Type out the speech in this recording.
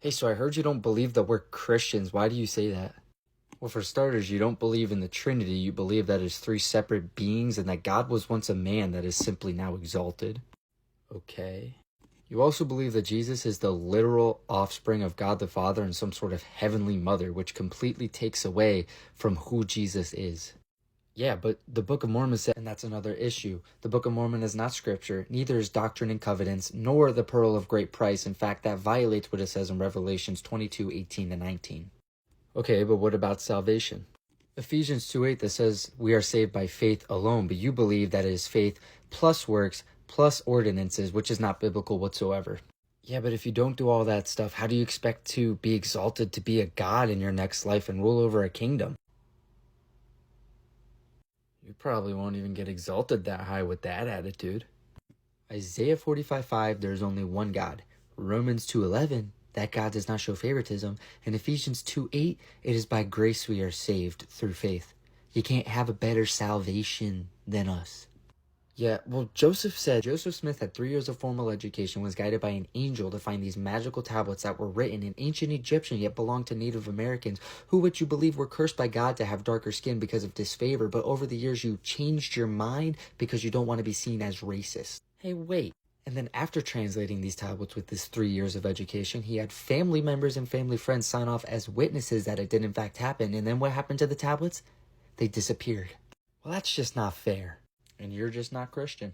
Hey, so I heard you don't believe that we're Christians. Why do you say that? Well, for starters, you don't believe in the Trinity. You believe that it's three separate beings and that God was once a man that is simply now exalted. Okay. You also believe that Jesus is the literal offspring of God the Father and some sort of heavenly mother, which completely takes away from who Jesus is. Yeah, but the Book of Mormon says, and that's another issue. The Book of Mormon is not scripture, neither is Doctrine and Covenants, nor the Pearl of Great Price. In fact, that violates what it says in Revelations 22:18-19. Okay, but what about salvation? Ephesians 2:8 that says we are saved by faith alone, but you believe that it is faith plus works plus ordinances, which is not biblical whatsoever. Yeah, but if you don't do all that stuff, how do you expect to be exalted to be a god in your next life and rule over a kingdom? You probably won't even get exalted that high with that attitude. Isaiah 45:5, there's only one God. Romans 2:11, that God does not show favoritism. And Ephesians 2:8, it is by grace we are saved through faith. You can't have a better salvation than us. Yeah, well, Joseph Smith had 3 years of formal education, was guided by an angel to find these magical tablets that were written in ancient Egyptian yet belonged to Native Americans, who would you believe were cursed by God to have darker skin because of disfavor, but over the years you changed your mind because you don't want to be seen as racist. Hey, wait. And then after translating these tablets with his 3 years of education, he had family members and family friends sign off as witnesses that it did in fact happen, and then what happened to the tablets? They disappeared. Well, that's just not fair. And you're just not Christian.